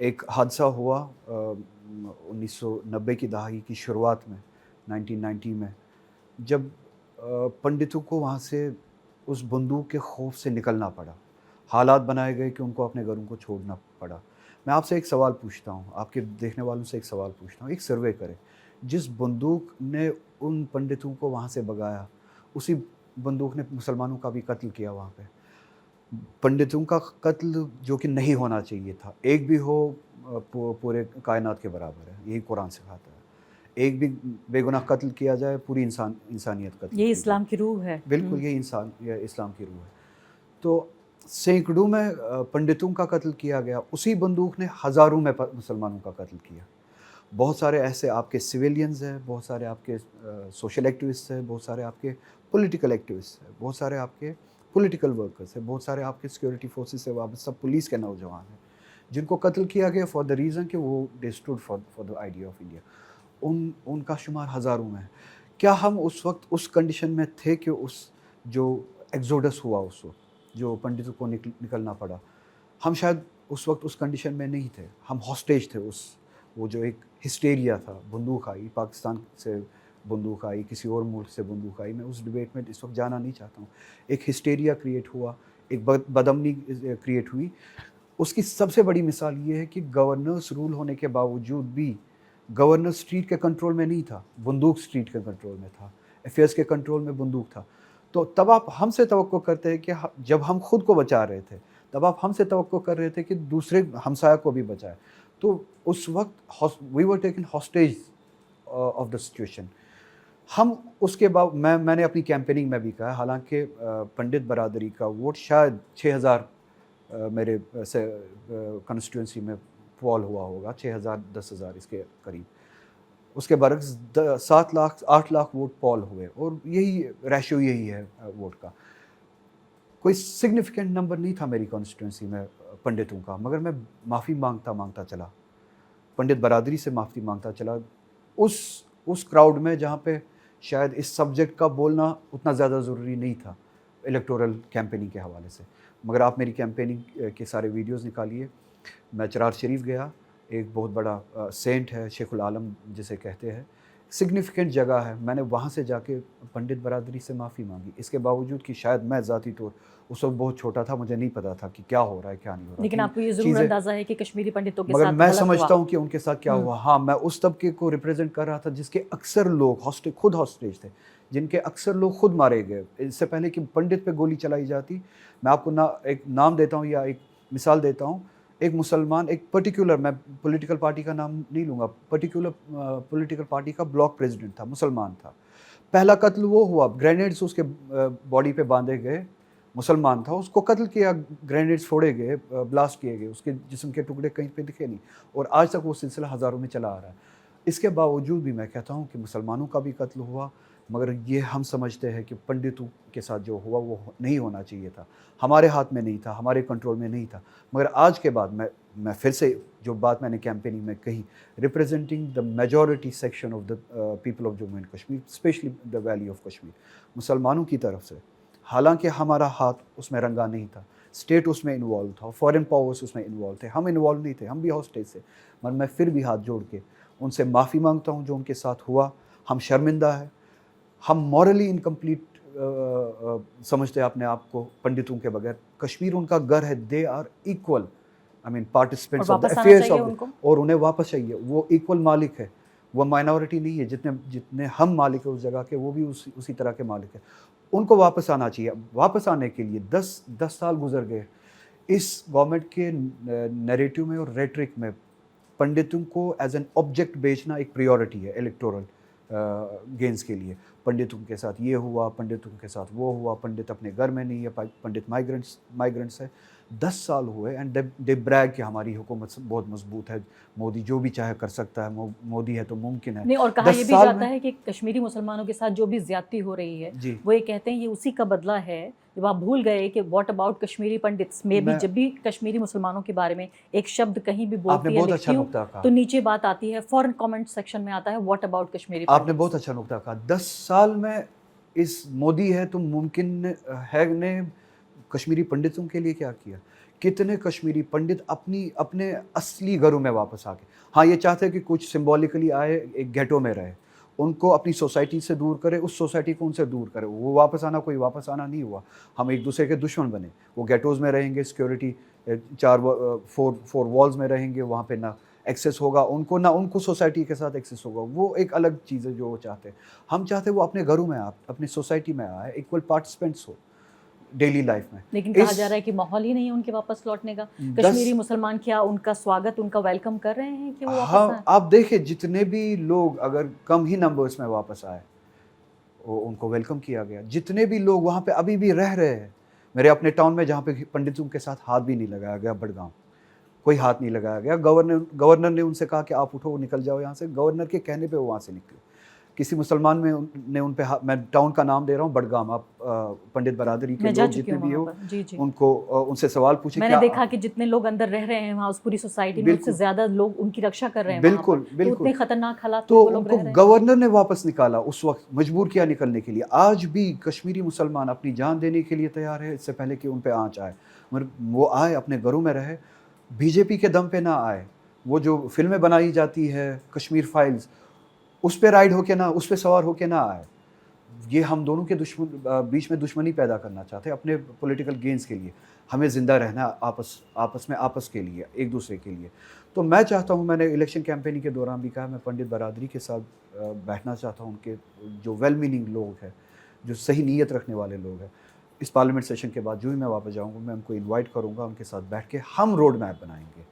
एक हादसा हुआ 1990 की दहाई की शुरुआत में, 1990 में, जब पंडितों को वहाँ से उस बंदूक के खौफ से निकलना पड़ा। हालात बनाए गए कि उनको अपने घरों को छोड़ना पड़ा। मैं आपसे एक सवाल पूछता हूँ, आपके देखने वालों से एक सवाल पूछता हूँ, एक सर्वे करें। जिस बंदूक ने उन पंडितों को वहाँ से भगाया, उसी बंदूक ने मुसलमानों का भी कत्ल किया वहाँ पे। पंडितों का कत्ल जो कि नहीं होना चाहिए था, एक भी हो पूरे कायनात के बराबर है, यही कुरान सिखाता है। एक भी बेगुनाह कत्ल किया जाए, पूरी इंसानियत कत्ल ये की जाए। इस्लाम की रूह है। बिल्कुल ये इस्लाम की रूह है। तो सैकड़ों में पंडितों का कत्ल किया गया, उसी बंदूक ने हज़ारों में मुसलमानों का कत्ल किया। बहुत सारे ऐसे आपके सिविलियंस हैं, बहुत सारे आपके सोशल एक्टिविस्ट हैं, बहुत सारे आपके पॉलिटिकल एक्टिविस्ट हैं, बहुत सारे आपके पॉलिटिकल वर्कर्स हैं, बहुत सारे आपके सिक्योरिटी फोर्सेस से वाबस्ता पुलिस के नौजवान हैं, जिनको कत्ल किया गया फॉर द रीज़न कि वो they stood for the idea of India. उनका शुमार हज़ारों में है। क्या हम उस वक्त उस कंडीशन में थे कि उस जो एग्जोडस हुआ उस वक्त, जो पंडितों को निकलना पड़ा, हम शायद उस वक्त उस कंडीशन में नहीं थे। हम हॉस्टेज थे उस, वो जो एक हिस्टेरिया था, बंदूक आई पाकिस्तान से, बंदूक आई किसी और मुल्क से, बंदूक आई। मैं उस डिबेट में इस वक्त जाना नहीं चाहता हूँ। एक हिस्टेरिया क्रिएट हुआ, एक बदअमनी क्रिएट हुई। उसकी सबसे बड़ी मिसाल ये है कि गवर्नर्स रूल होने के बावजूद भी गवर्नर स्ट्रीट के कंट्रोल में नहीं था, बंदूक स्ट्रीट के कंट्रोल में था, अफेयर्स के कंट्रोल में बंदूक था। तो तब आप हमसे तवक्को करते हैं कि जब हम खुद को बचा रहे थे, तब आप हमसे तवक्को कर रहे थे कि दूसरे हमसाया को भी बचाए। तो उस वक्त we were taken hostage of the situation. हम उसके बाद मैंने अपनी कैंपेनिंग में भी कहा, हालांकि पंडित बरादरी का वोट शायद 6000 मेरे से कंस्टिट्यूंसी में पॉल हुआ होगा, 6000 10,000 इसके करीब। उसके बरक्स 7 लाख 8 लाख वोट पॉल हुए, और यही रेशियो यही है वोट का। कोई सिग्निफिकेंट नंबर नहीं था मेरी कॉन्स्टिट्यूंसी में पंडितों का, मगर मैं माफ़ी मांगता मांगता चला, पंडित बरादरी से माफ़ी मांगता चला उस क्राउड में जहाँ पे शायद इस सब्जेक्ट का बोलना उतना ज़्यादा ज़रूरी नहीं था इलेक्टोरल कैंपेनिंग के हवाले से। मगर आप मेरी कैंपेनिंग के सारे वीडियोस निकालिए। मैं चरार शरीफ गया, एक बहुत बड़ा सेंट है शेखुल आलम जिसे कहते हैं, सिग्निफिकेंट जगह है। मैंने वहाँ से जाके पंडित बरादरी से माफ़ी मांगी, इसके बावजूद कि शायद मैं ज़ाती तौर उस वक्त बहुत छोटा था, मुझे नहीं पता था कि क्या हो रहा है क्या नहीं हो रहा, लेकिन कि आपको ये ज़रूर चीज़ें, अंदाज़ा है कि कश्मीरी पंडितों के मगर साथ मैं गलत हुआ। समझता हूँ कि उनके साथ क्या हुआ। हाँ, मैं उस तबके को रिप्रेजेंट कर रहा था जिसके अक्सर लोग खुद हॉस्टेज थे, जिनके अक्सर लोग खुद मारे गए इससे पहले कि पंडित पे गोली चलाई जाती। मैं आपको एक नाम देता हूँ या एक मिसाल देता हूँ। एक मुसलमान, एक पर्टिकुलर, मैं पॉलिटिकल पार्टी का नाम नहीं लूँगा, पर्टिकुलर पॉलिटिकल पार्टी का ब्लॉक प्रेसिडेंट था, मुसलमान था। पहला कत्ल वो हुआ, ग्रेनेड्स उसके बॉडी पे बांधे गए, मुसलमान था, उसको कत्ल किया, ग्रेनेड्स फोड़े गए, ब्लास्ट किए गए, उसके जिस्म के टुकड़े कहीं पे दिखे नहीं, और आज तक वो सिलसिला हज़ारों में चला आ रहा है। इसके बावजूद भी मैं कहता हूँ कि मुसलमानों का भी कत्ल हुआ, मगर ये हम समझते हैं कि पंडितों के साथ जो हुआ वो नहीं होना चाहिए था, हमारे हाथ में नहीं था, हमारे कंट्रोल में नहीं था। मगर आज के बाद मैं फिर से जो बात मैंने कैंपेनिंग में कही, representing the majority section of the people of Jammu and Kashmir, specially the valley of Kashmir, मुसलमानों की तरफ से, हालांकि हमारा हाथ उसमें रंगा नहीं था, स्टेट उसमें इन्वॉल्व था, फॉरेन पावर्स उसमें इन्वॉल्व थे, हम इन्वॉल्व नहीं थे, हम भी हॉस्टेज से। मगर मैं फिर भी हाथ जोड़ के उनसे माफ़ी मांगता हूँ जो उनके साथ हुआ। हम शर्मिंदा है, हम मॉरली इनकम्प्लीट समझते हैं अपने आप को पंडितों के बगैर। कश्मीर उनका घर है, they are equal, I mean और पार्टिसिपेंट्स ऑफ द वापस आना अफेयर्स चाहिए ऑफ द, उनको। और उन्हें वापस चाहिए, वो इक्वल मालिक है, वो माइनॉरिटी नहीं है। जितने जितने हम मालिक है उस जगह के, वो भी उसी तरह के मालिक है। उनको वापस आना चाहिए। वापस आने के लिए 10 साल गुजर गए। इस गवर्नमेंट के नैरेटिव में और रेटरिक में पंडितों को एज एन ऑब्जेक्ट बेचना एक प्रायोरिटी है इलेक्टोरल गेंस के लिए। पंडितों के साथ ये हुआ, पंडितों के साथ वो हुआ, पंडित अपने घर में नहीं है, पंडित माइग्रेंट्स है। 10 साल हुए एंड दे ब्रैग कि हमारी हुकूमत बहुत मजबूत है, मोदी जो भी चाहे कर सकता है, मोदी है तो मुमकिन है। नहीं, और कहा 10 यह भी साल जाता में, है कि कश्मीरी मुसलमानों के साथ जो भी ज्यादती हो रही है, जी, वो ये कहते हैं ये उसी का बदला है। जब आप भूल गए कि व्हाट अबाउट कश्मीरी पंडित्स में भी, मैं जब भी कश्मीरी मुसलमानों के बारे में एक शब्द कहीं भी आपने बोलती है बहुत अच्छा लिखती हूँ, नुक्ता तो कहा, नीचे बात आती है, फॉरन कमेंट सेक्शन में आता है व्हाट अबाउट कश्मीरी आपने बहुत पंडित्स। अच्छा नुक्ता कहा। 10 साल में इस मोदी है तो मुमकिन है ने कश्मीरी पंडितों के लिए क्या किया? कितने कश्मीरी पंडित अपने असली घरों में वापस आके, हाँ ये चाहते हैं कि कुछ सिंबॉलिकली आए, एक गेटो में रहे, उनको अपनी सोसाइटी से दूर करे, उस सोसाइटी को उनसे दूर करे, वो वापस आना कोई वापस आना नहीं हुआ। हम एक दूसरे के दुश्मन बने। वो गेटोज़ में रहेंगे, सिक्योरिटी 4 वॉल्स में रहेंगे, वहाँ पे ना एक्सेस होगा उनको, ना उनको सोसाइटी के साथ एक्सेस होगा। वो एक अलग चीज़ है जो वो चाहते हैं। हम चाहते हैं वो अपने घरों में आए, अपनी सोसाइटी में आए, इक्वल पार्टिसिपेंट्स हो डेली लाइफ में। लेकिन कहा जा रहा है कि माहौल ही नहीं है उनके वापस लौटने का। कश्मीरी मुसलमान क्या उनका स्वागत, उनका वेलकम कर रहे हैं कि वो वापस आए? हाँ, आप देखिए जितने भी लोग अगर कम ही नंबर्स में वापस आए, उनको वेलकम किया गया। जितने भी लोग वहाँ पे अभी भी रह रहे हैं, मेरे अपने टाउन में जहाँ पे पंडितों के साथ हाथ भी नहीं लगाया गया, बड़गांव, कोई हाथ नहीं लगाया गया। गवर्नर ने उनसे कहा कि आप उठो, निकल जाओ यहाँ से। गवर्नर के कहने पे वो वहाँ से निकले। किसी मुसलमान ने उन पे मैं टाउन का नाम दे रहा हूँ, बड़गाम। आप पंडित बरादरी के लोग जितने भी हो, जी जी, उनको उनसे सवाल पूछे। मैंने देखा कि जितने लोग अंदर रह रहे हैं वहाँ उस पूरी सोसाइटी में, उससे ज्यादा लोग उनकी रक्षा कर रहे हैं। बिल्कुल बिल्कुल, तो इतने खतरनाक हालात तो में लोग उनको रह रहे हैं। गवर्नर ने वापस निकाला, उस वक्त मजबूर किया निकलने के लिए। आज भी कश्मीरी मुसलमान अपनी जान देने के लिए तैयार है, इससे पहले कि उन पे आँच आए। मगर वो आए, अपने घरों में रहे, बीजेपी के दम पे ना आए। वो जो फिल्में बनाई जाती है कश्मीर फाइल्स, उस पे राइड होके ना, उस पे सवार होके ना आए। ये हम दोनों के बीच में दुश्मनी पैदा करना चाहते हैं अपने पॉलिटिकल गेन्स के लिए। हमें ज़िंदा रहना आपस में, आपस के लिए, एक दूसरे के लिए। तो मैं चाहता हूँ, मैंने इलेक्शन कैंपेनिंग के दौरान भी कहा, मैं पंडित बरादरी के साथ बैठना चाहता हूँ। उनके जो वेल मीनिंग लोग हैं, जो सही नीयत रखने वाले लोग हैं, इस पार्लियामेंट सेशन के बाद जो ही मैं वापस जाऊँगा, मैं उनको इन्वाइट करूँगा, उनके साथ बैठ के हम रोड मैप बनाएंगे।